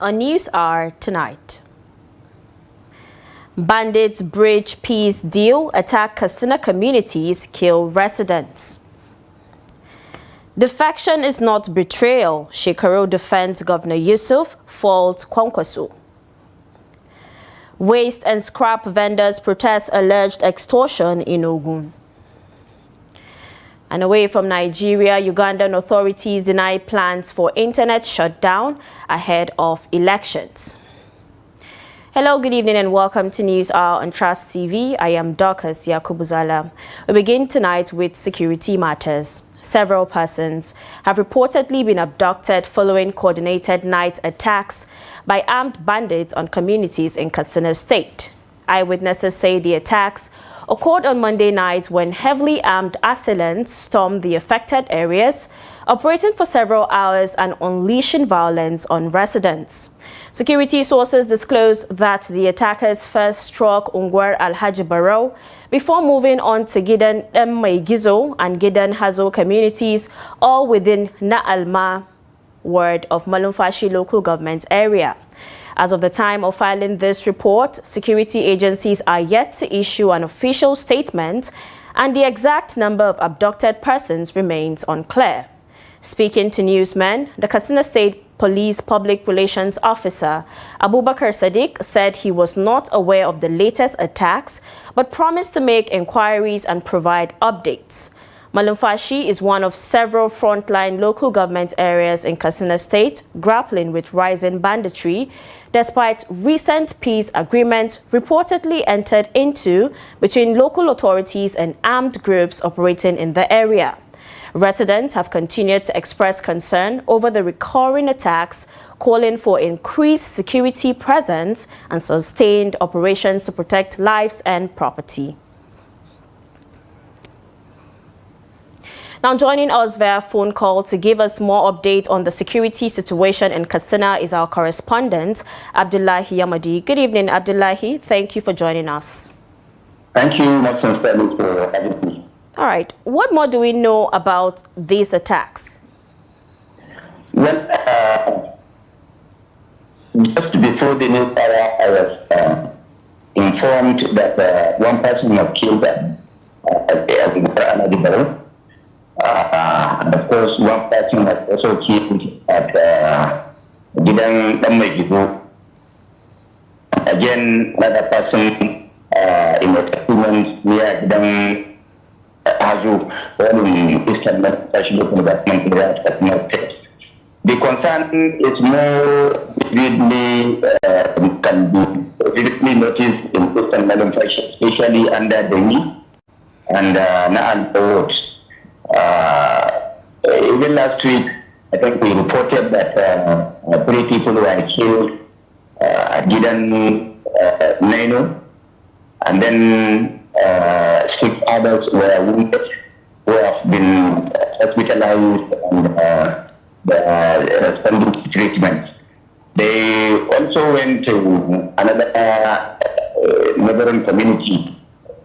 On News Hour tonight. Bandits breach peace deal, attack Katsina communities, kill residents. Defection is not betrayal, Shekarau defends Governor Yusuf, faults Kwankwaso. Waste and scrap vendors protest alleged extortion in Ogun. And away from Nigeria, Ugandan authorities deny plans for internet shutdown ahead of elections. Hello, good evening and welcome to News Hour on Trust TV. I am Dorcas Yakubuzala. We begin tonight with security matters. Several persons have reportedly been abducted following coordinated night attacks by armed bandits on communities in Katsina State. Eyewitnesses say the attacks occurred on Monday night when heavily armed assailants stormed the affected areas, operating for several hours and unleashing violence on residents. Security sources disclosed that the attackers first struck Ungwar Alhaji Barrow before moving on to Gidan Gizo and Gidan Hazo communities, all within Na'alma ward of Malumfashi local government area. As of the time of filing this report, security agencies are yet to issue an official statement, and the exact number of abducted persons remains unclear. Speaking to newsmen, the Katsina State Police Public Relations Officer Abubakar Sadiq said he was not aware of the latest attacks, but promised to make inquiries and provide updates. Malumfashi is one of several frontline local government areas in Katsina State grappling with rising banditry, despite recent peace agreements reportedly entered into between local authorities and armed groups operating in the area. Residents have continued to express concern over the recurring attacks, calling for increased security presence and sustained operations to protect lives and property. Now, joining us via phone call to give us more update on the security situation in Katsina is our correspondent, Abdullahi Yamadi. Good evening, Abdullahi. Thank you for joining us. Thank you, Maxim, for having me. All right. What more do we know about these attacks? Well, just before the news hour, I was informed that one person was killed at Alhaji Barrow. And of course, one person was also killed at Gidan Gizo. Again, another person in a settlement near Gidan Hazo, in Eastern National Development area of North State. The concern is more can be vividly noticed in Eastern Malumfashi, especially under the knee and Na'al roads. Even last week, I think we reported that 3 people were killed at Gidan Nano, and then 6 others were wounded who have been hospitalized and responding to treatment. They also went to another neighboring community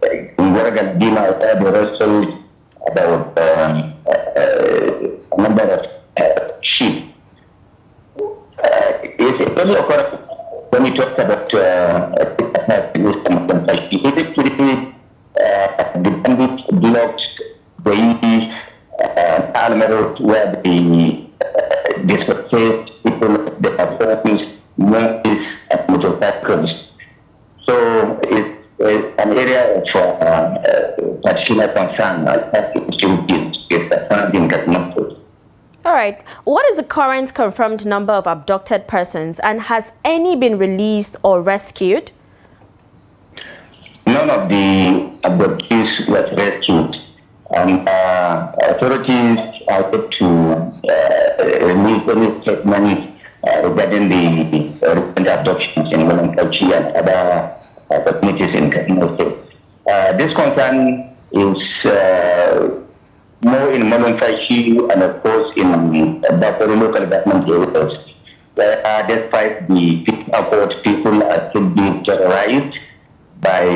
in Waragadina, where they wrestled about a number of sheep. It's only occurred when we talked about the bandits blocked the Almero where the displaced people, the performers, nurses, and motorcycles. So it's an area of particular concern. All right. What is the current confirmed number of abducted persons, and has any been released or rescued? None of the abductees was rescued. Authorities are yet to release any statement regarding the recent abductions in Malumfashi and other communities in Katsina State. This concern is more in Malumfashi and of course in Bakori local government areas, where despite the peace accord, people are still being terrorized by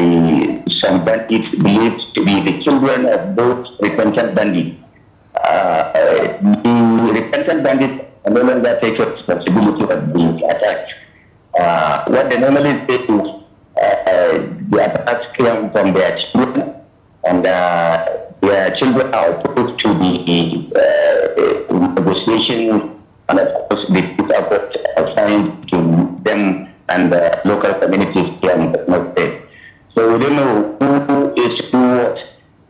some bandits believed to be the children of those repentant bandits. The repentant bandits no longer take responsibility of the attacks. What they normally say is the attacks came from their children, and their children are opposed to the negotiation and of course the peace accord assigned to them and the local communities here in the state. So we don't know who is who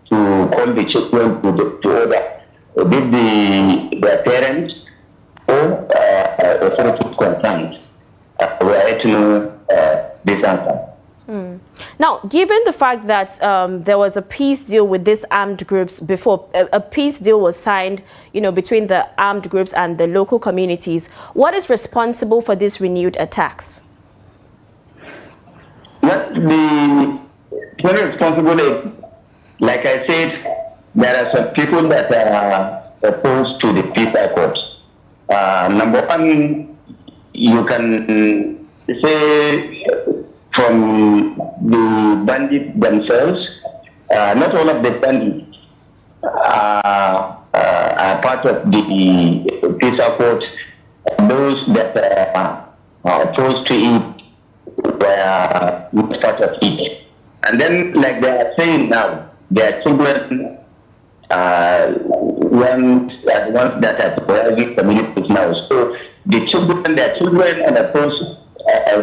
to call the children to order. Did their parents or authorities concerned were to know this answer. Now, given the fact that there was a peace deal with these armed groups before, a peace deal was signed, between the armed groups and the local communities, what is responsible for these renewed attacks? What the responsible is, like I said, there are some people that are opposed to the peace accords. Number one, you can say from the bandits themselves, not all of the bandits are part of the peace accord. Those that are opposed to it were not part of it. And then, like they are saying now, their children ones that are terrorizing communities now. So the children, their children, and of course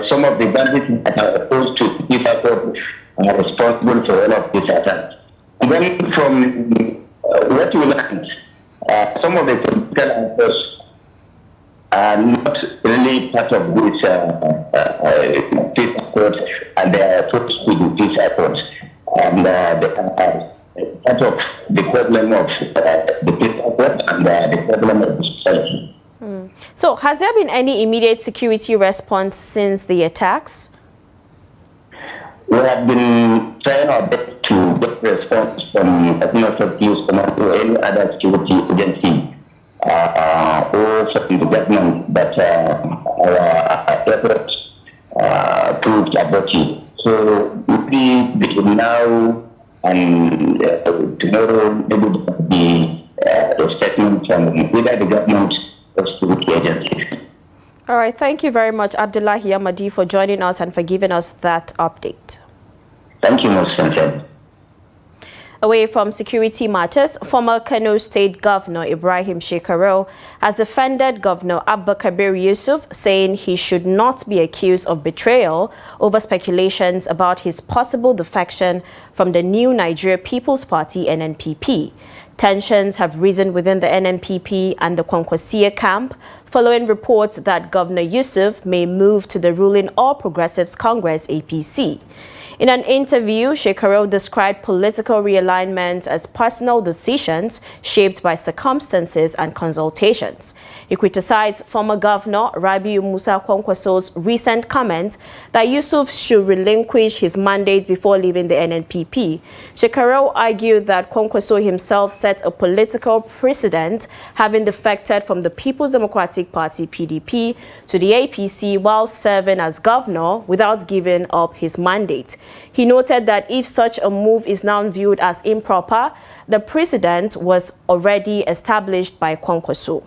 some of the bandits that are opposed to the peace accord are responsible for all of these attacks. And then from what you learned, some of the political actors are not really part of this peace accord, and they are opposed to the peace accord. And they are part of the problem of the peace accord and the problem of the society. So, has there been any immediate security response since the attacks? We have been trying our best to get response from authorities or any other security agency or from the government, but our efforts proved abortive. So, maybe between now and tomorrow, maybe the statement from either the government or security agencies. All right. Thank you very much, Abdullahi Amadi, for joining us and for giving us that update. Thank you, most sincerely. Away from security matters, former Kano State Governor Ibrahim Shekarau has defended Governor Gov Yusuf, saying he should not be accused of betrayal over speculations about his possible defection from the new Nigeria People's Party (NNPP). Tensions have risen within the NNPP and the Kwankwasia camp following reports that Governor Yusuf may move to the ruling All Progressives Congress (APC). In an interview, Shekarau described political realignment as personal decisions shaped by circumstances and consultations. He criticized former Governor Rabiu Musa Kwankwaso's recent comment that Yusuf should relinquish his mandate before leaving the NNPP. Shekarau argued that Kwankwaso himself set a political precedent, having defected from the People's Democratic Party (PDP) to the APC while serving as governor without giving up his mandate. He noted that if such a move is now viewed as improper, the precedent was already established by Kwankwaso.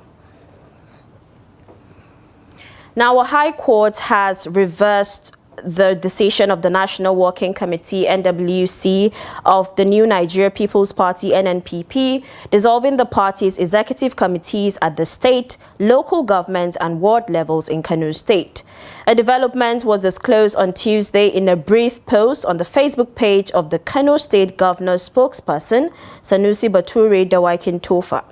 Now, a High Court has reversed the decision of the National Working Committee (NWC) of the new Nigeria People's Party (NNPP), dissolving the party's executive committees at the state, local government and ward levels in Kano State. A development was disclosed on Tuesday in a brief post on the Facebook page of the Kano State Governor's spokesperson, Sanusi Bature Dawakin Tofa.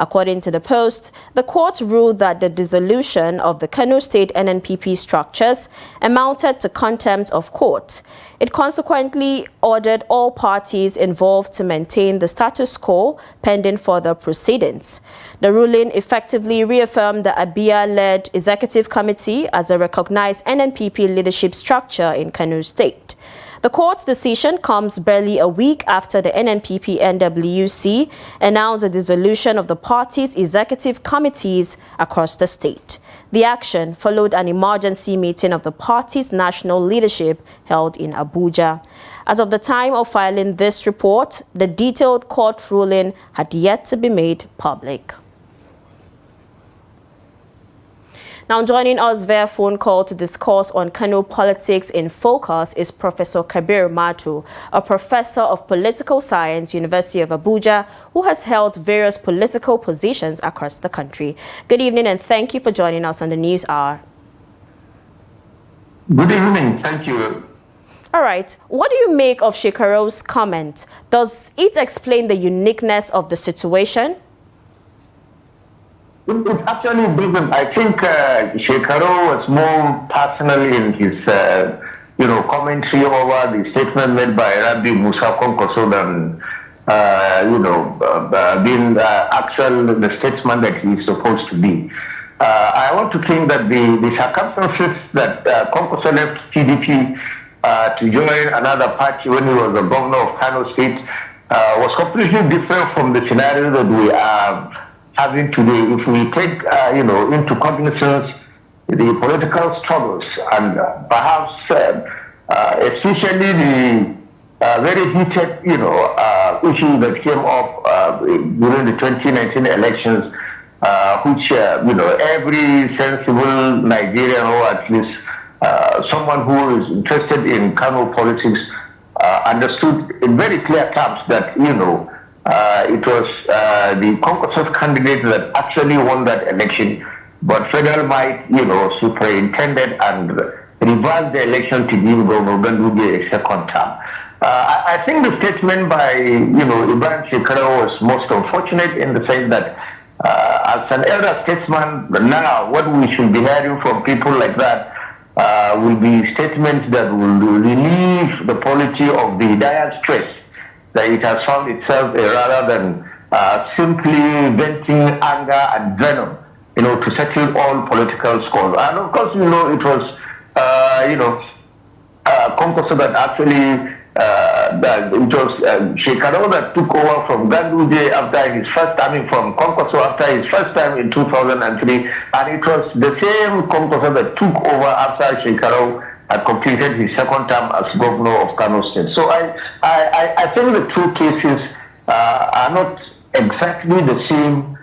According to the post, the court ruled that the dissolution of the Kano State NNPP structures amounted to contempt of court. It consequently ordered all parties involved to maintain the status quo pending further proceedings. The ruling effectively reaffirmed the Abia-led Executive Committee as a recognized NNPP leadership structure in Kano State. The court's decision comes barely a week after the NNPP NWC announced the dissolution of the party's executive committees across the state. The action followed an emergency meeting of the party's national leadership held in Abuja. As of the time of filing this report, the detailed court ruling had yet to be made public. Now, joining us via phone call to discuss on Kano politics in focus is Professor Kabir Matu, a professor of political science, University of Abuja, who has held various political positions across the country. Good evening and thank you for joining us on the News Hour. Good evening. Thank you. All right. What do you make of Shekarau's comment? Does it explain the uniqueness of the situation? It actually doesn't. I think Shekarau was more personal in his, commentary over the statement made by Rabbi Musa Konkoso than, being the statesman that he is supposed to be. I want to think that the circumstances that Konkoso left TDP to join another party when he was the governor of Kano State was completely different from the scenario that we are having today. If we take, into cognizance the political struggles and perhaps especially the very heated, issue that came up during the 2019 elections, which, every sensible Nigerian, or at least someone who is interested in Kano politics understood in very clear terms that, it was the Konkoso's candidate that actually won that election, but Federal Might, superintended and reversed the election to give Governor Ugandan a second term. I think the statement by, Ibrahim Shekarau was most unfortunate in the sense that as an elder statesman, now what we should be hearing from people like that will be statements that will relieve the polity of the dire stress that it has found itself rather than simply venting anger and venom, to settle all political scores. And of course, it was, Konkoso that actually, it was Shekarau that took over from Ganduje after his first time, from Konkoso after his first time in 2003, and it was the same Konkoso that took over after Shekarau had completed his second term as governor of Kano State. So I think the two cases are not exactly the same,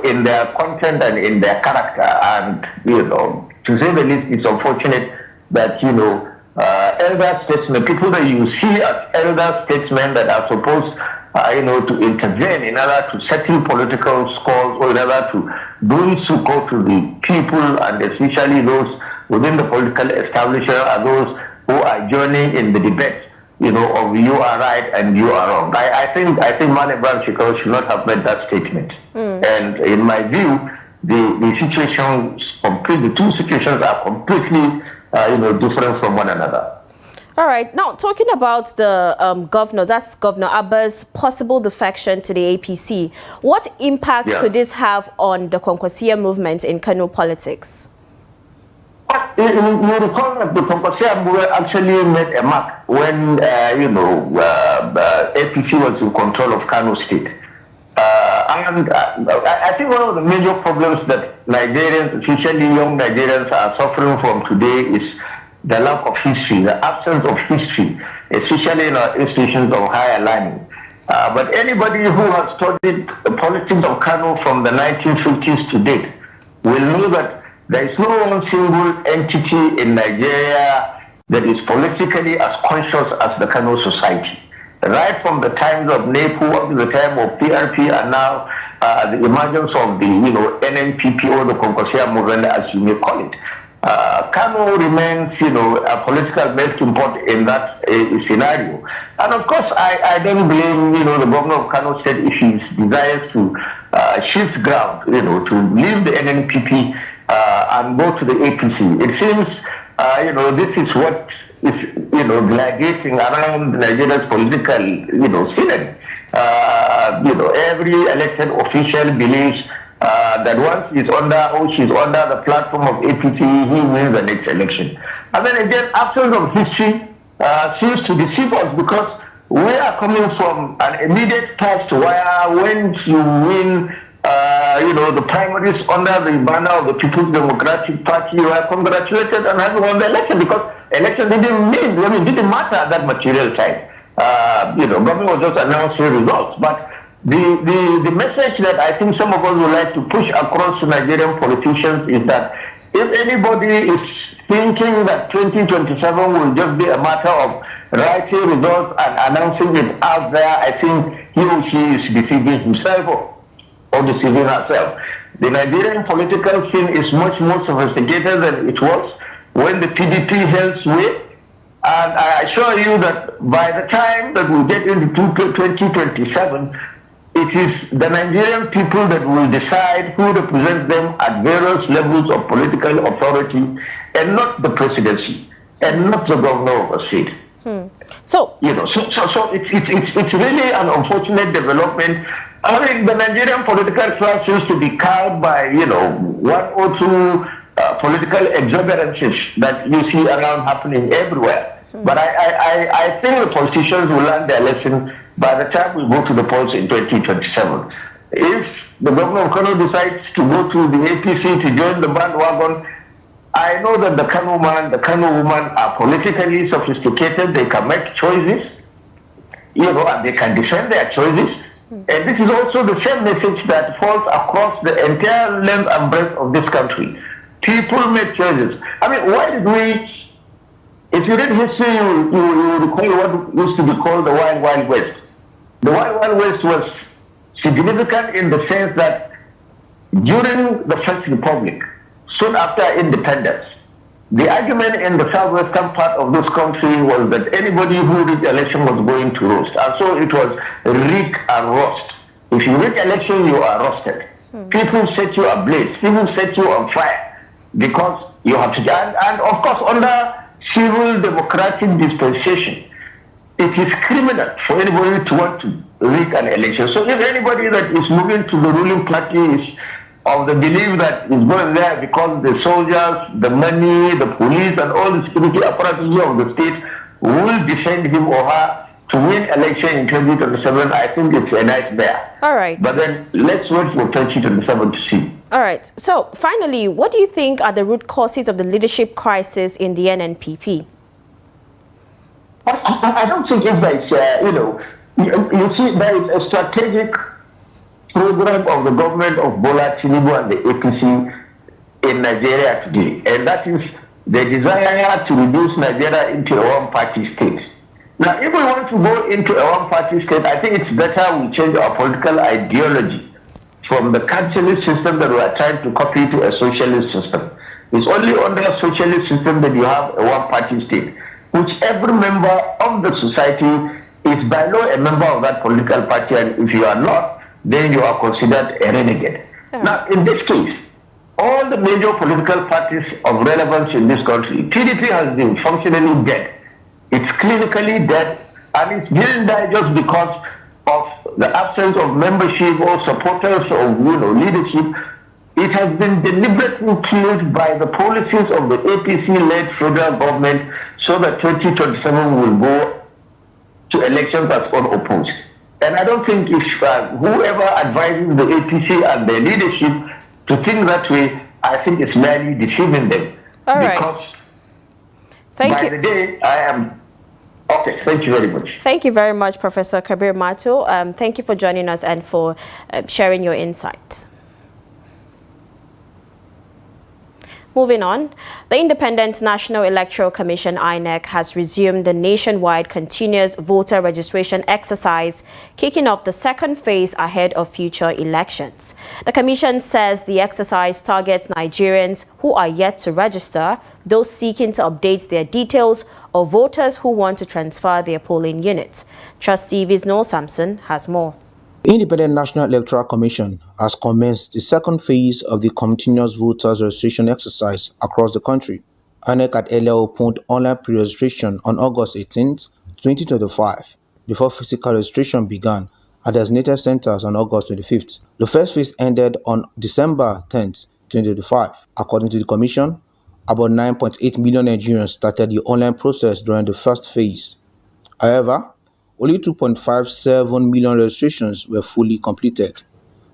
in their content and in their character. And, to say the least, it's unfortunate that, elder statesmen, people that you see as elder statesmen that are supposed, to intervene in order to settle political scores or in order to do support to the people, and especially those within the political establishment are those who are joining in the debate, of you are right and you are wrong. I think Man Ibrahim Shekarau should not have made that statement. And in my view, the two situations are completely, different from one another. All right. Now, talking about the governor, that's Governor Abba's possible defection to the APC. What impact could this have on the Konkosia movement in Kano politics? You recall that the Konkosia movement actually made a mark when, APC was in control of Kano State. And I think one of the major problems that Nigerians, especially young Nigerians, are suffering from today is the lack of history, the absence of history, especially in our institutions of higher learning. But anybody who has studied the politics of Kano from the 1950s to date will know that there is no one single entity in Nigeria that is politically as conscious as the Kano society. Right from the times of NEPU up to the time of PRP and now the emergence of the NNPP or the Konkosia movement, as you may call it. Kano remains, a political melting pot in that scenario. And of course, I don't blame, the governor of Kano State if he desires to shift ground, to leave the NNPP and go to the APC. It seems, this is what is, gladiating around Nigeria's political, scene. Every elected official believes that once he's under or she's under the platform of APC, he wins the next election. And then again, absence of history seems to deceive us because we are coming from an immediate past where when you win, the primaries under the banner of the People's Democratic Party, you are congratulated on having won the election because election didn't matter at that material time. Government was just announcing results. But the message that I think some of us would like to push across to Nigerian politicians is that if anybody is thinking that 2027 will just be a matter of writing results and announcing it out there, I think he or she is deceiving himself or deceiving herself. The Nigerian political scene is much more sophisticated than it was when the PDP held sway. And I assure you that by the time that we get into 2027, it is the Nigerian people that will decide who represents them at various levels of political authority, and not the presidency, and not the governor of a state. So it's really an unfortunate development. I mean, the Nigerian political class seems to be cowed by one or two political exuberances that you see around happening everywhere. But I think the politicians will learn their lesson by the time we go to the polls in 2027. If the governor of Kano decides to go to the APC to join the bandwagon, I know that the Kano man, the Kano woman are politically sophisticated. They can make choices, and they can defend their choices. And this is also the same message that falls across the entire length and breadth of this country. People make choices. I mean, why did we... If you read history, you recall what used to be called the Wild Wild West. The Wild Wild West was significant in the sense that during the First Republic, soon after independence, the argument in the southwestern part of this country was that anybody who reached election was going to roast. And so it was rig and roast. If you reach election, you are roasted. People set you ablaze. People set you on fire because you have to... And of course, under civil democratic dispensation, it is criminal for anybody to want to rig an election. So if anybody that is moving to the ruling party is of the belief that is going there because the soldiers, the money, the police, and all the security apparatus of the state will defend him or her to win election in 2027, I think it's a nightmare. All right. But then let's wait for 2027 to see. All right. So finally, what do you think are the root causes of the leadership crisis in the NNPP? I don't think it's like, you see, there is a strategic program of the government of Bola Tinubu and the APC in Nigeria today, and that is the desire to reduce Nigeria into a one-party state. Now, if we want to go into a one-party state, I think it's better we change our political ideology from the capitalist system that we are trying to copy to a socialist system. It's only under a socialist system that you have a one-party state, which every member of the society is by law a member of that political party, and if you are not, then you are considered a renegade. Now, in this case, all the major political parties of relevance in this country, PDP has been functionally dead. It's clinically dead, and it didn't die just because of the absence of membership or supporters of leadership. It has been deliberately killed by the policies of the APC-led federal government, so that 2027 will go to elections as unopposed. And I don't think if whoever advises the APC and their leadership to think that way, I think it's merely deceiving them. All right. Because thank by you. the day, I am... Okay, thank you very much. Thank you very much, Professor Kabir Mato. Thank you for joining us and for sharing your insights. Moving on, the Independent National Electoral Commission, INEC, has resumed the nationwide continuous voter registration exercise, kicking off the second phase ahead of future elections. The Commission says the exercise targets Nigerians who are yet to register, those seeking to update their details, or voters who want to transfer their polling units. Trust TV's Noel Sampson has more. The Independent National Electoral Commission has commenced the second phase of the continuous voters registration exercise across the country. INEC had earlier opened online pre-registration on August 18, 2025, before physical registration began at designated centers on August 25th. The first phase ended on December 10, 2025. According to the Commission, about 9.8 million Nigerians started the online process during the first phase. However, only 2.57 million registrations were fully completed,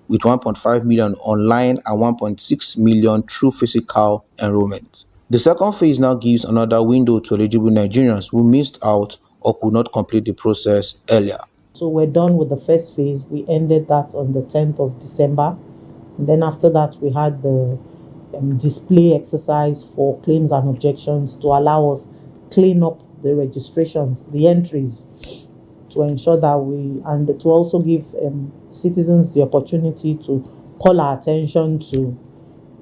with 1.5 million online and 1.6 million through physical enrollment. The second phase now gives another window to eligible Nigerians who missed out or could not complete the process earlier. So we're done with the first phase. We ended that on the 10th of December. And then after that, we had the display exercise for claims and objections to allow us clean up the registrations, the entries, to ensure that and to also give citizens the opportunity to call our attention to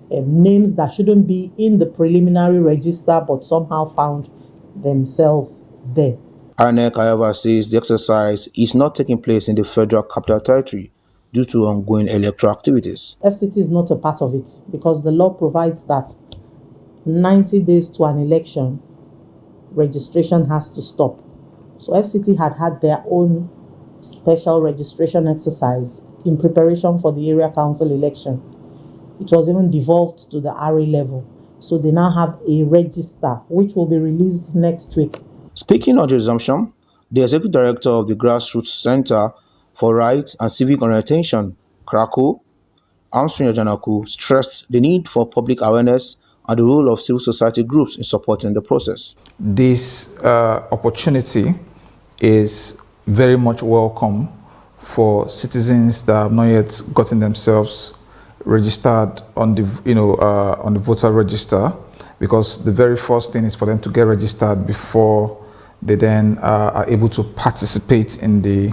names that shouldn't be in the preliminary register but somehow found themselves there. INEC, however, says the exercise is not taking place in the Federal Capital Territory due to ongoing electoral activities. FCT is not a part of it because the law provides that 90 days to an election, registration has to stop. So FCT had their own special registration exercise in preparation for the area council election. It was even devolved to the RA level. So they now have a register which will be released next week. Speaking of the resumption, the Executive Director of the Grassroots Center for Rights and Civic Orientation, Krakow, Armstrong Janaku, stressed the need for public awareness and the role of civil society groups in supporting the process. This opportunity is very much welcome for citizens that have not yet gotten themselves registered on the on the voter register, because the very first thing is for them to get registered before they then are able to participate in the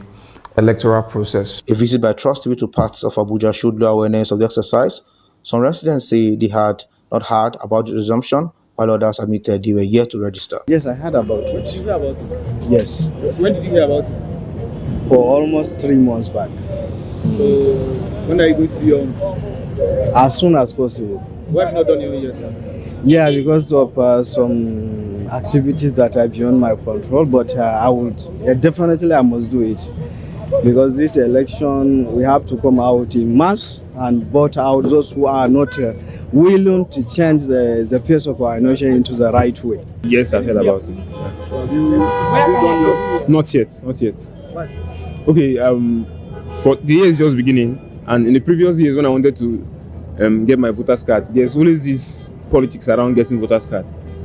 electoral process. A visit by Trust TV to parts of Abuja showed low awareness of the exercise. Some residents say they had not heard about the resumption, while others admitted they were yet to register. Yes, I heard about it. Did you hear about it? Yes. So when did you hear about it? For almost 3 months back. So when are you going to be on? As soon as possible. Why have you not done it yet, sir? Yeah, because of some activities that are beyond my control, but I must do it. Because this election, we have to come out in mass and vote out those who are not willing to change the pace of our nation into the right way. Yes, I've heard about it. Yeah. So have you done yours? Not yet, not yet. Why? Okay, for the year is just beginning, and in the previous years when I wanted to get my voter's card, there's always this politics around getting voter's card.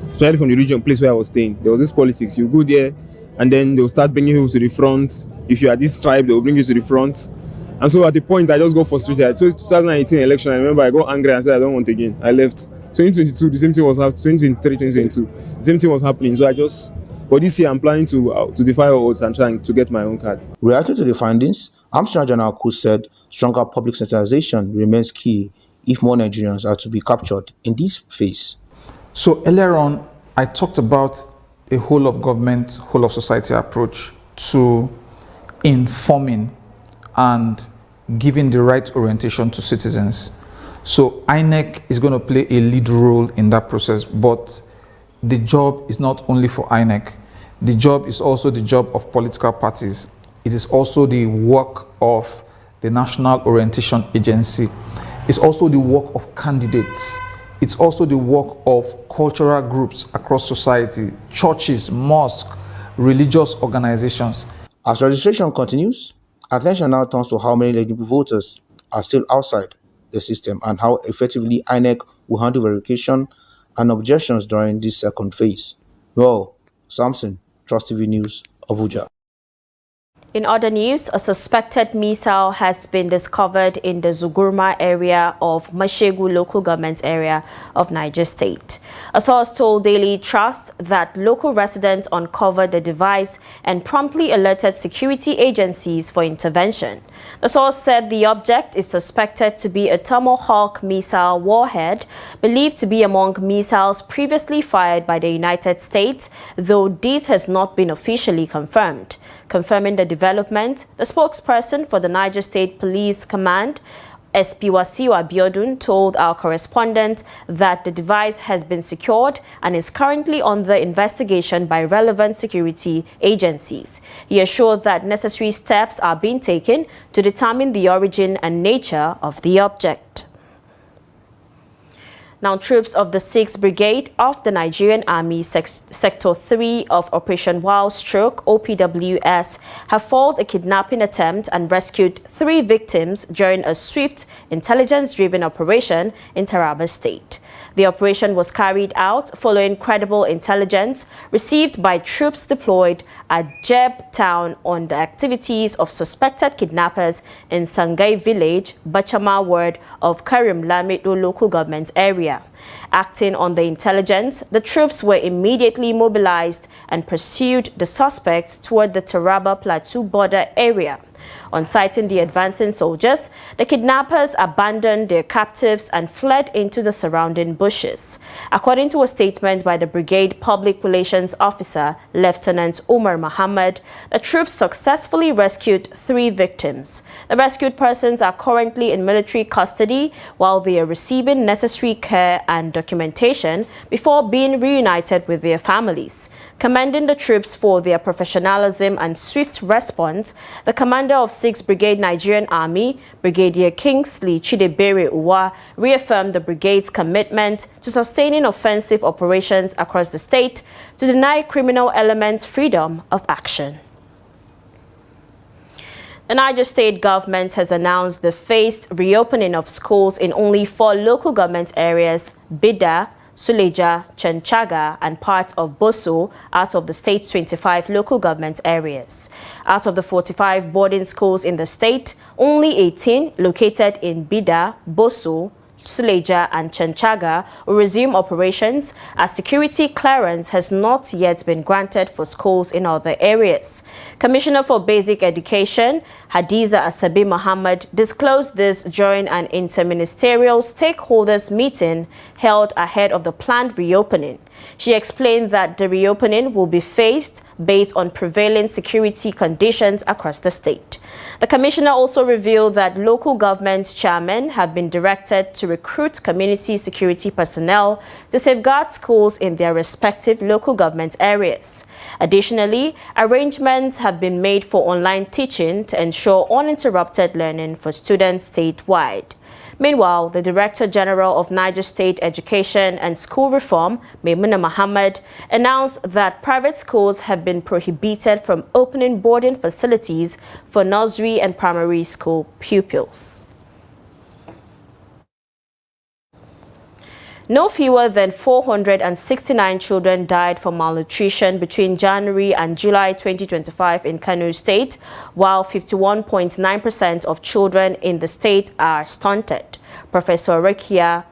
Especially from the region place where I was staying, there was this politics. You go there, and then they'll start bringing you to the front. If you are this tribe, they'll bring you to the front. And so at the point, I just got frustrated. So 2018 election, I remember I got angry and said, I don't want again. I left. 2022, the same thing was happening. 2023, 2022, the same thing was happening. So but this year I'm planning to defy all odds and trying to get my own card. Reacting to the findings, Armstrong Janaku said stronger public sensitization remains key if more Nigerians are to be captured in this phase. So earlier on, I talked about a whole of government, whole of society approach to informing and giving the right orientation to citizens. So INEC is going to play a lead role in that process, but the job is not only for INEC. The job is also the job of political parties. It is also the work of the National Orientation Agency. It's also the work of candidates. It's also the work of cultural groups across society, churches, mosques, religious organizations. As registration continues, attention now turns to how many eligible voters are still outside the system and how effectively INEC will handle verification and objections during this second phase. Well, Samson, Trust TV News, Abuja. In other news, a suspected missile has been discovered in the Zugurma area of Mashegu local government area of Niger State. A source told Daily Trust that local residents uncovered the device and promptly alerted security agencies for intervention. The source said the object is suspected to be a Tomahawk missile warhead, believed to be among missiles previously fired by the United States, though this has not been officially confirmed. Confirming the development, the spokesperson for the Niger State Police Command, SP Wasiu Abiodun, told our correspondent that the device has been secured and is currently under investigation by relevant security agencies. He assured that necessary steps are being taken to determine the origin and nature of the object. Now, troops of the 6th Brigade of the Nigerian Army, Sector 3 of Operation Wild Stroke, OPWS, have foiled a kidnapping attempt and rescued 3 victims during a swift, intelligence-driven operation in Taraba State. The operation was carried out following credible intelligence received by troops deployed at Jeb town on the activities of suspected kidnappers in Sangai village, Bachama ward of Karim Lamido local government area. Acting on the intelligence, the troops were immediately mobilized and pursued the suspects toward the Taraba Plateau border area. On sighting the advancing soldiers, the kidnappers abandoned their captives and fled into the surrounding bushes. According to a statement by the Brigade Public Relations Officer, Lieutenant Umar Muhammad, the troops successfully rescued 3 victims. The rescued persons are currently in military custody while they are receiving necessary care and documentation before being reunited with their families. Commending the troops for their professionalism and swift response, the commander of 6th Brigade Nigerian Army, Brigadier Kingsley Chidebere Uwa, reaffirmed the brigade's commitment to sustaining offensive operations across the state to deny criminal elements freedom of action. The Niger state government has announced the phased reopening of schools in only 4 local government areas, Bida, Suleja, Chenchaga, and parts of Boso out of the state's 25 local government areas. Out of the 45 boarding schools in the state, only 18 located in Bida, Boso, Suleja and Chenchaga will resume operations as security clearance has not yet been granted for schools in other areas. Commissioner for Basic Education, Hadiza Asabi Muhammad, disclosed this during an interministerial stakeholders meeting held ahead of the planned reopening. She explained that the reopening will be phased based on prevailing security conditions across the state. The commissioner also revealed that local government chairmen have been directed to recruit community security personnel to safeguard schools in their respective local government areas. Additionally, arrangements have been made for online teaching to ensure uninterrupted learning for students statewide. Meanwhile, the Director General of Niger State Education and School Reform, Maimuna Muhammad, announced that private schools have been prohibited from opening boarding facilities for nursery and primary school pupils. No fewer than 469 children died from malnutrition between January and July 2025 in Kano State, while 51.9% of children in the state are stunted. Professor Rukaya,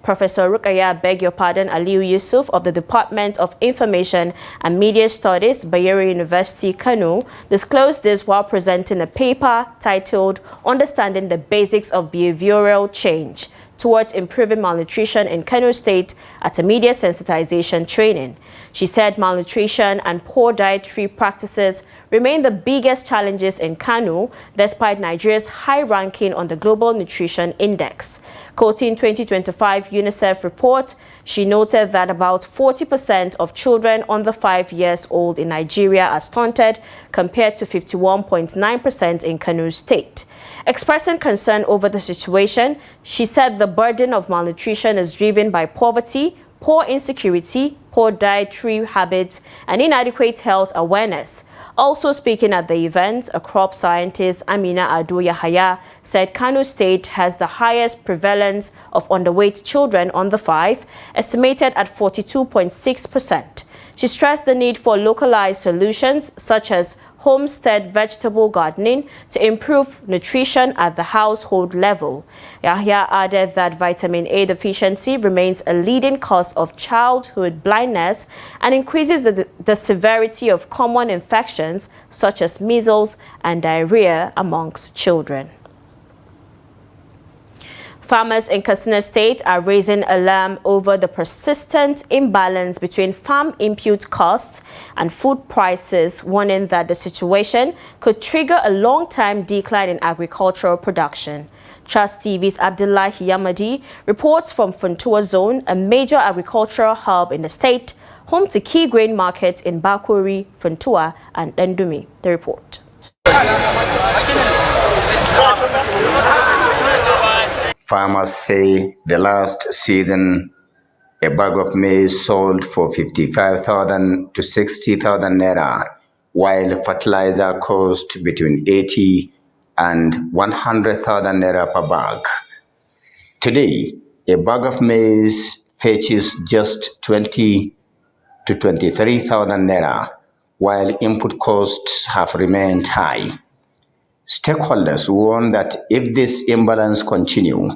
Aliyu Yusuf of the Department of Information and Media Studies, Bayero University, Kano, disclosed this while presenting a paper titled Understanding the Basics of Behavioral Change towards improving malnutrition in Kano State at a media sensitization training. She said malnutrition and poor dietary practices remain the biggest challenges in Kano, despite Nigeria's high ranking on the Global Nutrition Index. Quoting 2025 UNICEF report, she noted that about 40% of children under 5 years old in Nigeria are stunted, compared to 51.9% in Kano State. Expressing concern over the situation, she said the burden of malnutrition is driven by poverty, poor insecurity, poor dietary habits, and inadequate health awareness. Also speaking at the event, a crop scientist, Amina Ado Yahaya, said Kano State has the highest prevalence of underweight children under 5, estimated at 42.6%. She stressed the need for localized solutions such as homestead vegetable gardening to improve nutrition at the household level. Yahya added that vitamin A deficiency remains a leading cause of childhood blindness and increases the severity of common infections such as measles and diarrhea amongst children. Farmers in Katsina State are raising alarm over the persistent imbalance between farm input costs and food prices, warning that the situation could trigger a long-term decline in agricultural production. Trust TV's Abdullahi Yamadi reports from Funtua Zone, a major agricultural hub in the state, home to key grain markets in Bakuri, Funtua, and Endumi. The report. Farmers say the last season, a bag of maize sold for 55,000 to 60,000 naira, while fertilizer cost between 80 and 100,000 naira per bag. Today, A bag of maize fetches just 20 to 23,000 naira, while input costs have remained high. Stakeholders warn that if this imbalance continues,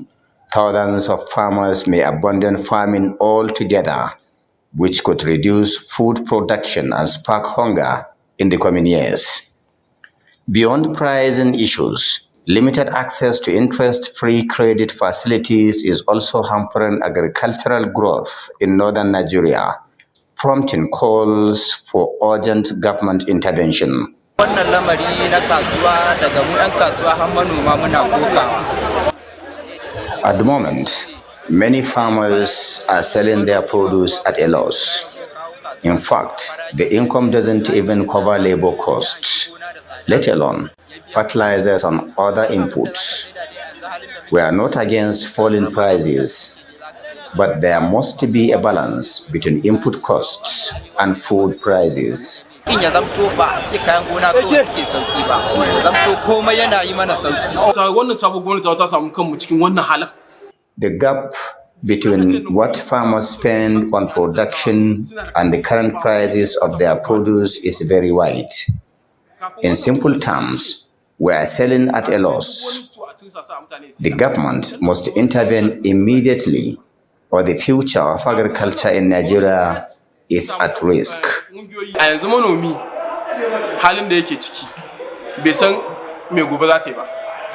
thousands of farmers may abandon farming altogether, which could reduce food production and spark hunger in the coming years. Beyond pricing issues, limited access to interest-free credit facilities is also hampering agricultural growth in northern Nigeria, prompting calls for urgent government intervention. At the moment, many farmers are selling their produce at a loss. In fact, the income doesn't even cover labor costs, let alone fertilizers and other inputs. We are not against falling prices, but there must be a balance between input costs and food prices. The gap between what farmers spend on production and the current prices of their produce is very wide. In simple terms, we are selling at a loss. The government must intervene immediately, or the future of agriculture in Nigeria is at risk.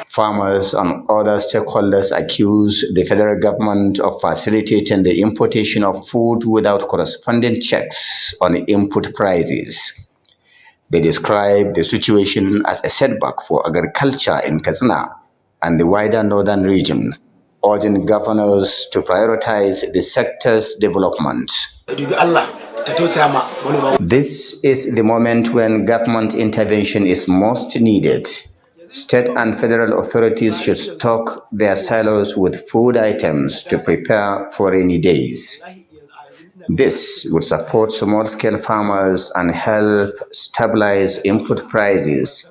Farmers and other stakeholders accuse the federal government of facilitating the importation of food without corresponding checks on input prices. They describe the situation as a setback for agriculture in Katsina and the wider northern region, urging governors to prioritize the sector's development. This is the moment when government intervention is most needed. State and federal authorities should stock their silos with food items to prepare for rainy days. This would support small-scale farmers and help stabilize input prices,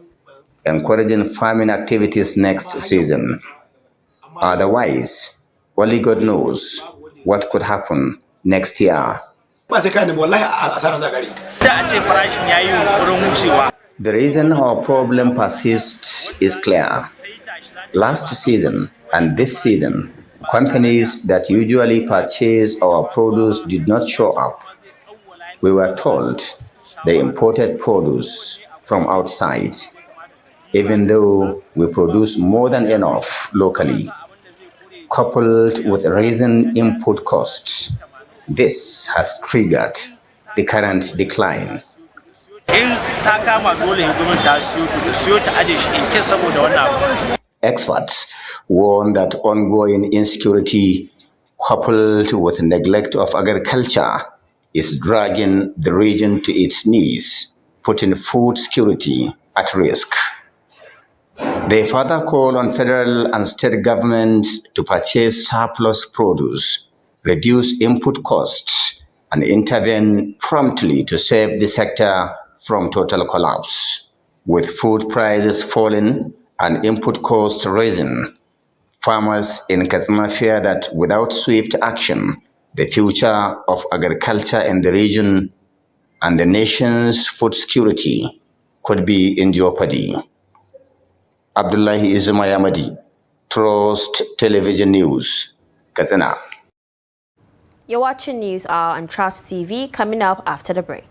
encouraging farming activities next season. Otherwise, only God knows what could happen next year. The reason our problem persists is clear. Last season and this season, companies that usually purchase our produce did not show up. We were told they imported produce from outside, even though we produce more than enough locally. Coupled with rising input costs, this has triggered the current decline. Experts warn that ongoing insecurity coupled with neglect of agriculture is dragging the region to its knees, putting food security at risk. They further call on federal and state governments to purchase surplus produce, reduce input costs, and intervene promptly to save the sector from total collapse. With food prices falling and input costs rising, farmers in Katsina fear that without swift action, the future of agriculture in the region and the nation's food security could be in jeopardy. Abdullahi Izumayamadi, Trust Television News, Katsina. You're watching News Hour on Trust TV, coming up after the break.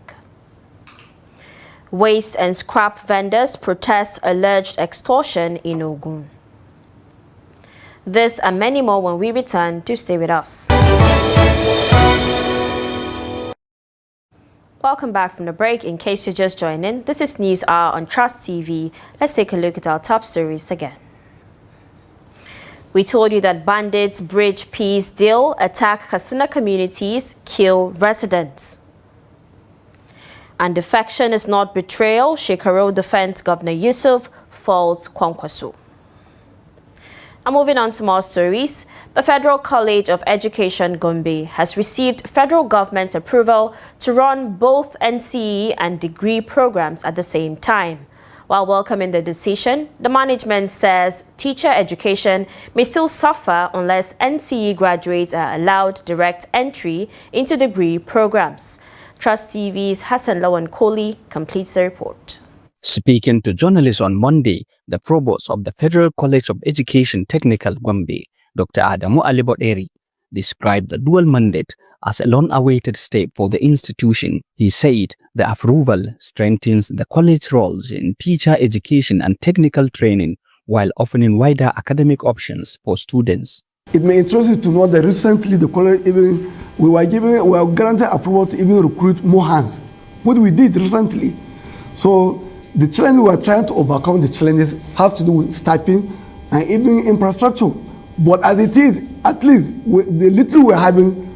Waste and scrap vendors protest alleged extortion in Ogun. This and many more when we return. To stay with us. Welcome back from the break. In case you're just joining, this is News Hour on Trust TV. Let's take a look at our top stories again. We told you that bandits bridge peace deal, attack Katsina communities, kill residents. And defection is not betrayal, Shekarau defends Gov Yusuf, faults Kwankwaso. And moving on to more stories, the Federal College of Education Gombe has received federal government approval to run both NCE and degree programs at the same time. While welcoming the decision, the management says teacher education may still suffer unless NCE graduates are allowed direct entry into degree programs. Trust TV's Hassan Lawan Koli completes the report. Speaking to journalists on Monday, the provost of the Federal College of Education Technical Gombe, Dr. Adamu Aliboderi, described the dual mandate as a long-awaited step for the institution. He said the approval strengthens the college roles in teacher education and technical training while offering wider academic options for students. It may interest you to know that recently the college we were granted approval to even recruit more hands. What we did recently. So the challenge we are trying to overcome, the challenges has to do with stipend and even infrastructure. But as it is, at least the little we're having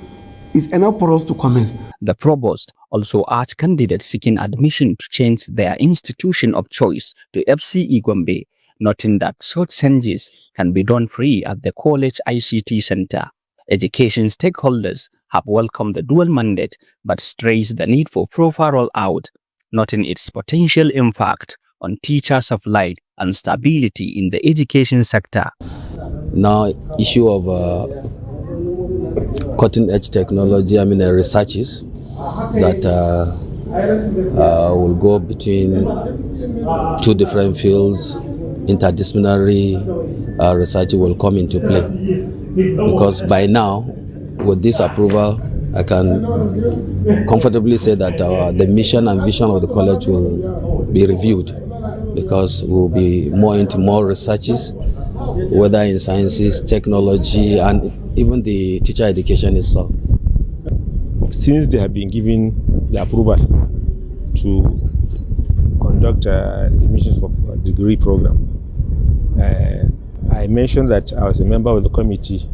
is enough for us to commence. The provost also urged candidates seeking admission to change their institution of choice to FCE Gombe, noting that such changes can be done free at the college ICT center. Education stakeholders have welcomed the dual mandate but stressed the need for proper rollout, noting its potential impact on teacher supply and stability in the education sector. Now, issue of cutting-edge technology, researches that will go between two different fields, interdisciplinary research will come into play. Because by now, with this approval, I can comfortably say that the mission and vision of the college will be reviewed, because we'll be more into more researches, whether in sciences, technology, and even the teacher education itself. Since they have been given the approval to conduct admissions for a degree program, I mentioned that I was a member of the committee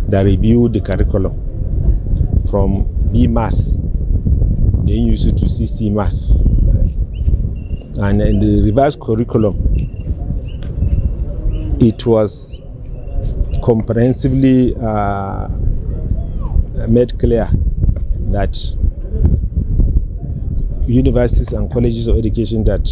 that reviewed the curriculum from B Mass, then used to CC Mass, and in the revised curriculum, it was comprehensively made clear that universities and colleges of education that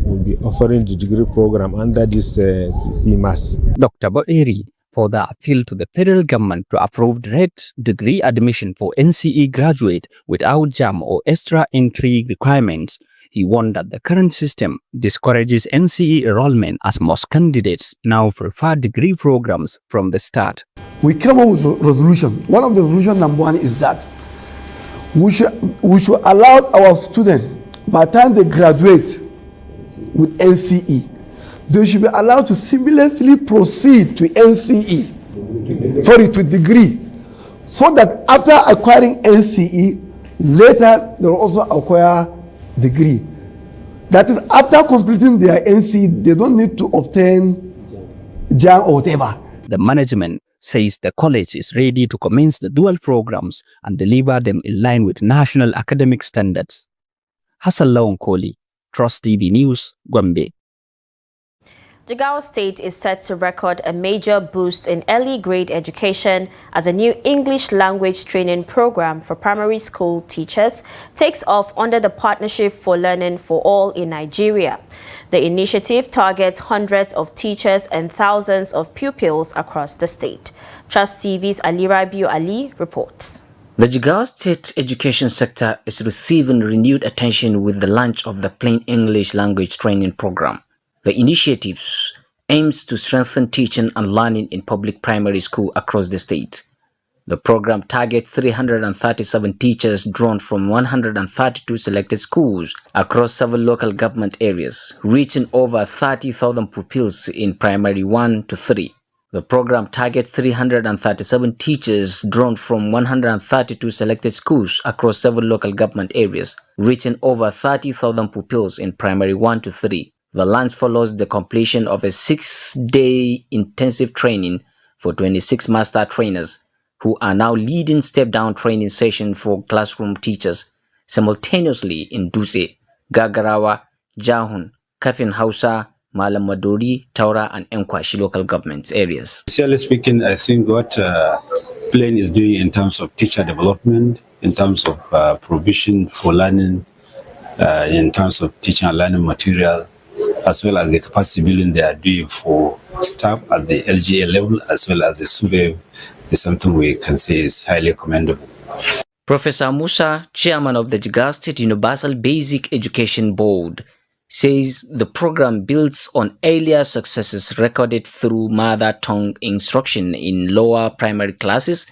will be offering the degree program under this CMAS. Dr. Boderi further appealed to the federal government to approve direct degree admission for NCE graduate without JAM or extra entry requirements. He warned that the current system discourages NCE enrollment as most candidates now prefer degree programs from the start. We came up with a resolution. One of the resolution number one is that we should allow our students, by the time they graduate with NCE, they should be allowed to seamlessly proceed to to degree, so that after acquiring NCE, later they will also acquire degree. That is, after completing their NCE, they don't need to obtain JAM or whatever. The management says the college is ready to commence the dual programs and deliver them in line with national academic standards. Hassan Lawan Koli, Trust TV News, Gombe. Jigawa State is set to record a major boost in early grade education as a new English language training program for primary school teachers takes off under the Partnership for Learning for All in Nigeria. The initiative targets hundreds of teachers and thousands of pupils across the state. Trust TV's Ali Rabiu Ali reports. The Jigawa State education sector is receiving renewed attention with the launch of the Plain English Language Training Program. The initiative aims to strengthen teaching and learning in public primary school across the state. The program targets 337 teachers drawn from 132 selected schools across 7 local government areas, reaching over 30,000 pupils in primary 1 to 3. The program targets 337 teachers drawn from 132 selected schools across 7 local government areas, reaching over 30,000 pupils in primary 1 to 3. The launch follows the completion of a 6-day intensive training for 26 master trainers who are now leading step-down training sessions for classroom teachers simultaneously in Dutse, Gagarawa, Jahun, Kafin Hausa, Malam Maduri, Taura, and Enkwashi local government areas. Sincerely speaking, I think what Plain is doing in terms of teacher development, in terms of provision for learning, in terms of teaching and learning material, as well as the capacity building they are doing for staff at the LGA level, as well as the survey, is something we can say is highly commendable. Professor Musa, chairman of the Jigawa State Universal Basic Education Board, says the program builds on earlier successes recorded through mother tongue instruction in lower primary classes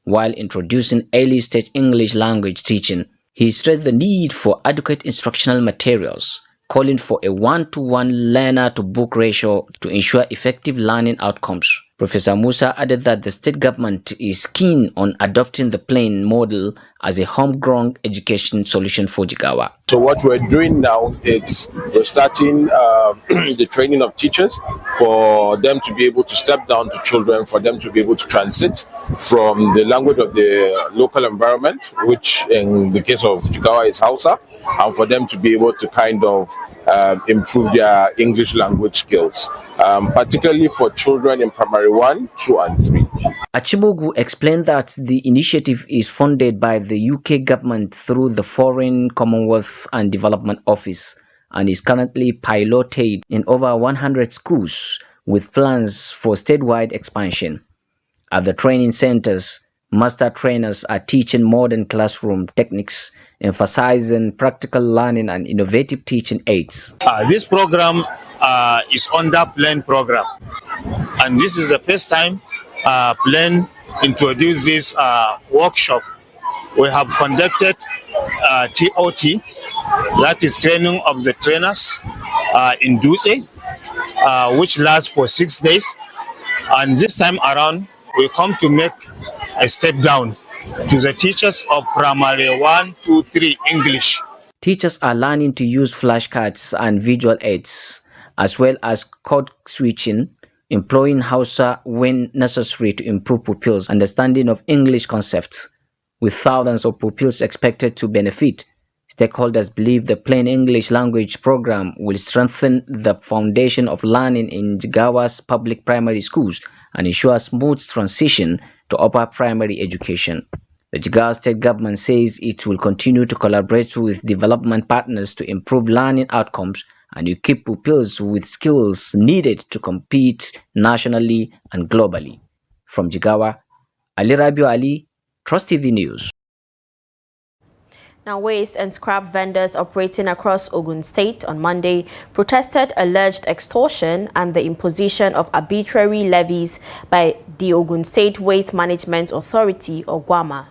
while introducing early stage English language teaching. He stressed the need for adequate instructional materials, calling for a one-to-one learner-to-book ratio to ensure effective learning outcomes. Professor Musa added that the state government is keen on adopting the plain model as a homegrown education solution for Jigawa. So what we're doing now is we're starting the training of teachers for them to be able to step down to children, for them to be able to transit from the language of the local environment, which in the case of Jigawa is Hausa, and for them to be able to kind of improve their English language skills, particularly for children in primary 1, 2, and 3. Achimogu explained that the initiative is funded by the UK government through the Foreign, Commonwealth and Development Office and is currently piloted in over 100 schools with plans for statewide expansion. At the training centers, master trainers are teaching modern classroom techniques, emphasizing practical learning and innovative teaching aids. This program is under PLAN program, and this is the first time PLAN introduced this workshop. We have conducted TOT, that is training of the trainers in Dutse, which lasts for 6 days, and this time around we come to make a step down to the teachers of primary 1, 2, 3 English. Teachers are learning to use flashcards and visual aids, as well as code switching, employing Hausa when necessary to improve pupils' understanding of English concepts. With thousands of pupils expected to benefit, stakeholders believe the plain English language program will strengthen the foundation of learning in Jigawa's public primary schools and ensure a smooth transition to upper primary education. The Jigawa state government says it will continue to collaborate with development partners to improve learning outcomes and equip pupils with skills needed to compete nationally and globally. From Jigawa, Ali Rabiu Ali, Trust TV News. Now, waste and scrap vendors operating across Ogun State on Monday protested alleged extortion and the imposition of arbitrary levies by the Ogun State Waste Management Authority, OGWAMA.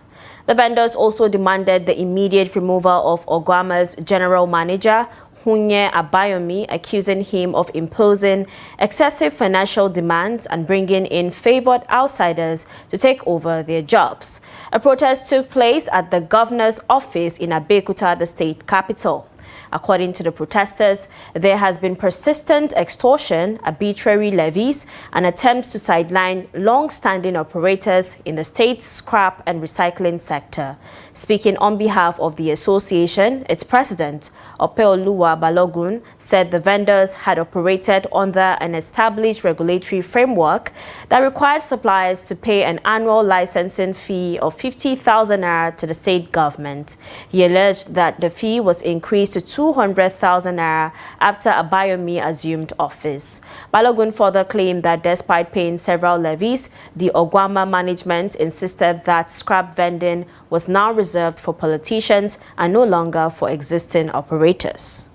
The vendors also demanded the immediate removal of OGWAMA's general manager, Hunye Abayomi, accusing him of imposing excessive financial demands and bringing in favored outsiders to take over their jobs. A protest took place at the governor's office in Abeokuta, the state capital. According to the protesters, there has been persistent extortion, arbitrary levies, and attempts to sideline long-standing operators in the state's scrap and recycling sector. Speaking on behalf of the association, its president, Opeoluwa Balogun, said the vendors had operated under an established regulatory framework that required suppliers to pay an annual licensing fee of 50,000 naira to the state government. He alleged that the fee was increased to 200,000 naira after Abayomi assumed office. Balogun further claimed that despite paying several levies, the OGWAMA management insisted that scrap vending was now reserved for politicians and no longer for existing operators.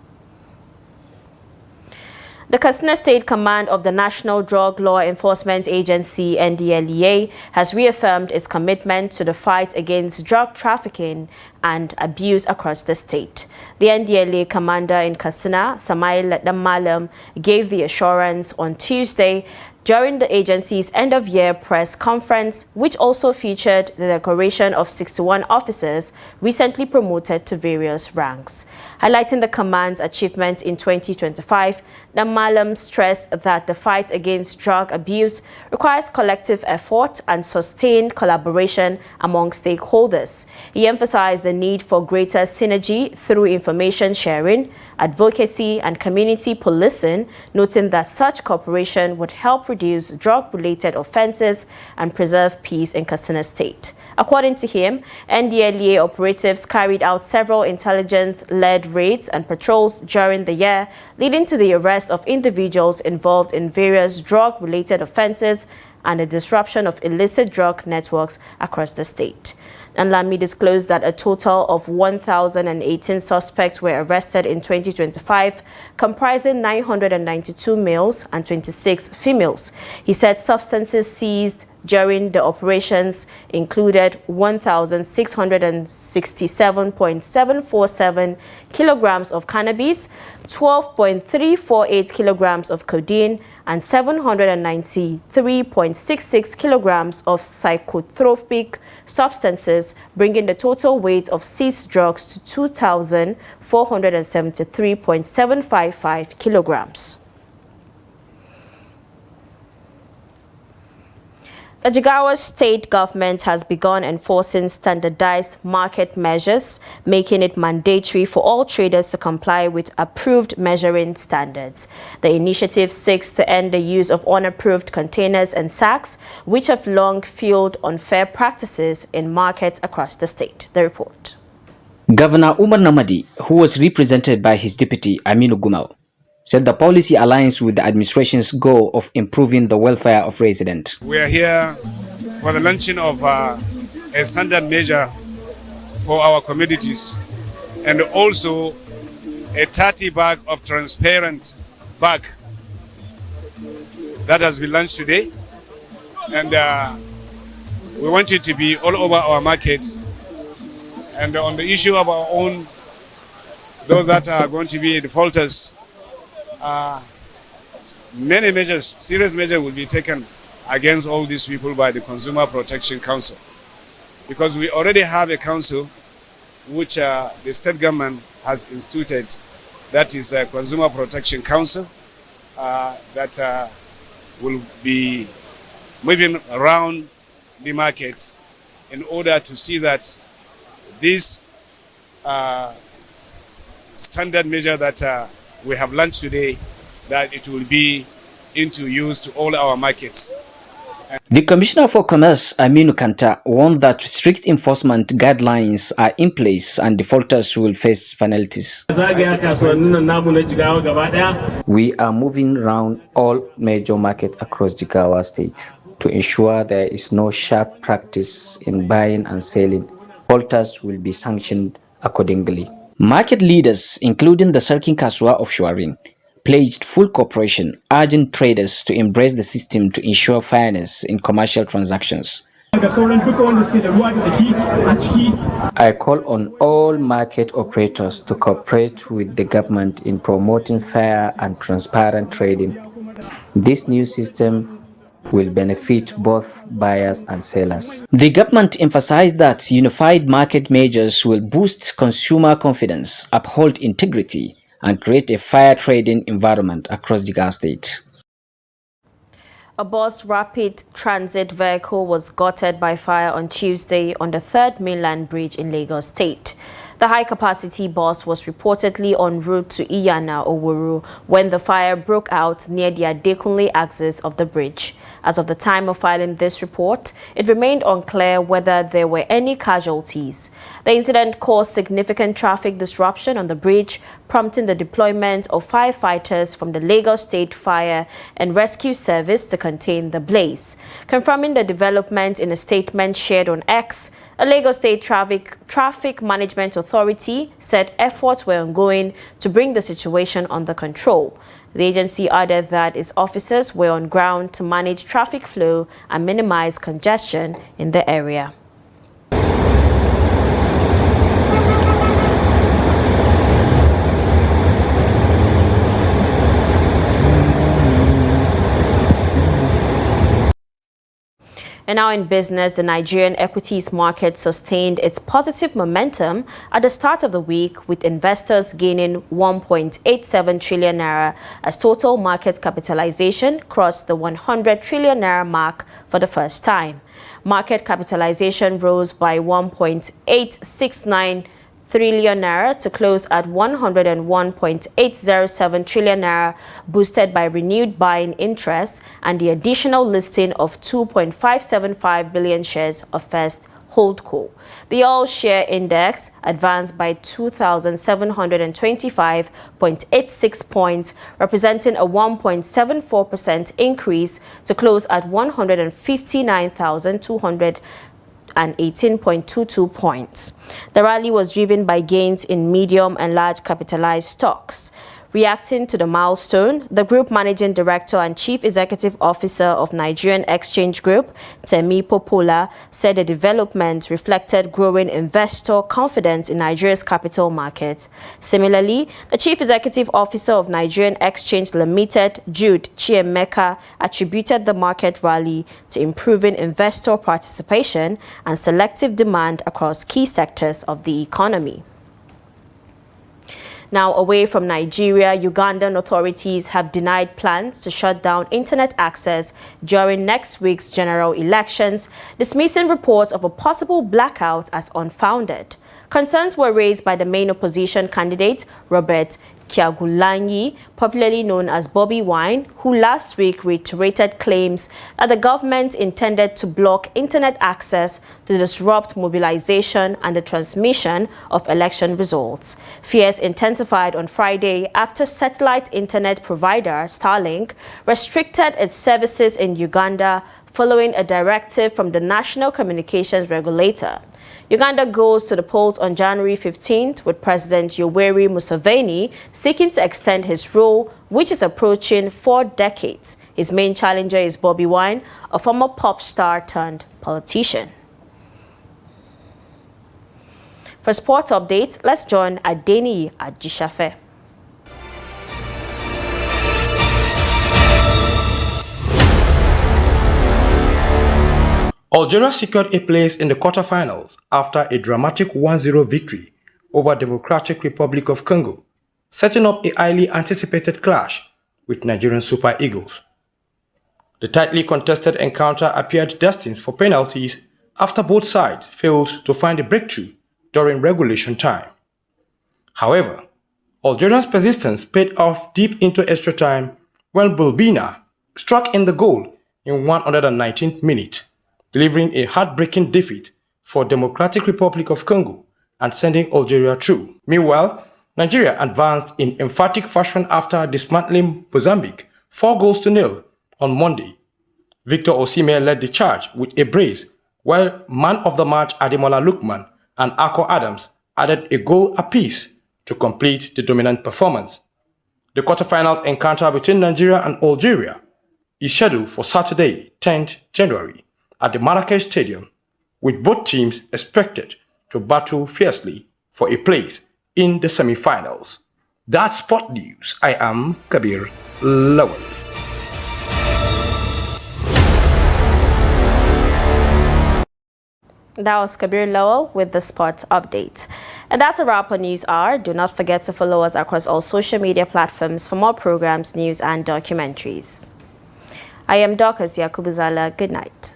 The Katsina State Command of the National Drug Law Enforcement Agency, NDLEA, has reaffirmed its commitment to the fight against drug trafficking and abuse across the state. The NDLEA commander in Katsina, Samail Malam, gave the assurance on Tuesday during the agency's end-of-year press conference, which also featured the decoration of 61 officers recently promoted to various ranks. Highlighting the command's achievements in 2025, Malam stressed that the fight against drug abuse requires collective effort and sustained collaboration among stakeholders. He emphasized the need for greater synergy through information sharing, advocacy, and community policing, noting that such cooperation would help reduce drug-related offenses and preserve peace in Katsina State. According to him, NDLEA operatives carried out several intelligence-led raids and patrols during the year, leading to the arrest of individuals involved in various drug-related offenses and the disruption of illicit drug networks across the state. And Lamy disclosed that a total of 1,018 suspects were arrested in 2025, comprising 992 males and 26 females. He said substances seized during the operations included 1,667.747 kilograms of cannabis, 12.348 kilograms of codeine, and 793.66 kilograms of psychotropic substances, bringing the total weight of seized drugs to 2,473.755 kilograms. The Jigawa state government has begun enforcing standardized market measures, making it mandatory for all traders to comply with approved measuring standards. The initiative seeks to end the use of unapproved containers and sacks, which have long fueled unfair practices in markets across the state. The report. Governor Umar Namadi, who was represented by his deputy Aminu Gumal, said the policy aligns with the administration's goal of improving the welfare of residents. We are here for the launching of a standard measure for our commodities and also a 30 bag of transparent bag that has been launched today. And we want it to be all over our markets. And on the issue of our own, those that are going to be defaulters, many measures, serious measures will be taken against all these people by the Consumer Protection Council. Because we already have a council which the state government has instituted, that is a Consumer Protection Council that will be moving around the markets in order to see that this standard measure that we have launched today, that it will be into use to all our markets. The Commissioner for Commerce, Aminu Kanta, warned that strict enforcement guidelines are in place and defaulters will face penalties. We are moving around all major markets across Jigawa state to ensure there is no sharp practice in buying and selling. Defaulters will be sanctioned accordingly. Market leaders, including the Sarkin Kaswa of Shuarin, pledged full cooperation, urging traders to embrace the system to ensure fairness in commercial transactions. I call on all market operators to cooperate with the government in promoting fair and transparent trading. This new system will benefit both buyers and sellers. The government emphasized that unified market measures will boost consumer confidence, uphold integrity, and create a fair trading environment across Jigawa state. A bus rapid transit vehicle was gutted by fire on Tuesday on the 3rd Mainland Bridge in Lagos State. The high-capacity bus was reportedly en route to Iyana, Oworu, when the fire broke out near the Adekunle axis of the bridge. As of the time of filing this report, it remained unclear whether there were any casualties. The incident caused significant traffic disruption on the bridge, prompting the deployment of firefighters from the Lagos State Fire and Rescue Service to contain the blaze. Confirming the development in a statement shared on X, a Lagos State Traffic Management Authority said efforts were ongoing to bring the situation under control. The agency added that its officers were on ground to manage traffic flow and minimize congestion in the area. And now in business, the Nigerian equities market sustained its positive momentum at the start of the week, with investors gaining 1.87 trillion naira as total market capitalization crossed the 100 trillion naira mark for the first time. Market capitalization rose by 1.869 trillion naira to close at 101.807 trillion naira, boosted by renewed buying interest and the additional listing of 2.575 billion shares of First holdco. The all-share index advanced by 2,725.86 points, representing a 1.74% increase to close at 159,218.22 points. The rally was driven by gains in medium and large capitalized stocks. Reacting to the milestone, the Group Managing Director and Chief Executive Officer of Nigerian Exchange Group, Temi Popola, said the development reflected growing investor confidence in Nigeria's capital market. Similarly, the Chief Executive Officer of Nigerian Exchange Limited, Jude Chiemeka, attributed the market rally to improving investor participation and selective demand across key sectors of the economy. Now, away from Nigeria, Ugandan authorities have denied plans to shut down internet access during next week's general elections, dismissing reports of a possible blackout as unfounded. Concerns were raised by the main opposition candidate, Robert Kyagulanyi, popularly known as Bobi Wine, who last week reiterated claims that the government intended to block internet access to disrupt mobilization and the transmission of election results. Fears intensified on Friday after satellite internet provider Starlink restricted its services in Uganda following a directive from the National Communications Regulator. Uganda goes to the polls on January 15th with President Yoweri Museveni seeking to extend his rule, which is approaching 4 decades. His main challenger is Bobi Wine, a former pop star turned politician. For sports updates, let's join Adeni Ajishafe. Algeria secured a place in the quarterfinals after a dramatic 1-0 victory over Democratic Republic of Congo, setting up a highly anticipated clash with Nigerian Super Eagles. The tightly contested encounter appeared destined for penalties after both sides failed to find a breakthrough during regulation time. However, Algeria's persistence paid off deep into extra time when Bulbina struck in the goal in 119th minute, delivering a heartbreaking defeat for Democratic Republic of Congo and sending Algeria through. Meanwhile, Nigeria advanced in emphatic fashion after dismantling Mozambique 4-0 on Monday. Victor Osimhen led the charge with a brace, while man of the match Ademola Lookman and Akko Adams added a goal apiece to complete the dominant performance. The quarterfinals encounter between Nigeria and Algeria is scheduled for Saturday, 10th January, at the Marrakech Stadium, with both teams expected to battle fiercely for a place in the semi-finals. That's Sport News. I am Kabir Lawal. That was Kabir Lawal with the sports update. And that's a wrap on News Hour. Do not forget to follow us across all social media platforms for more programs, news and documentaries. I am Dorcas Yakubuzala. Good night.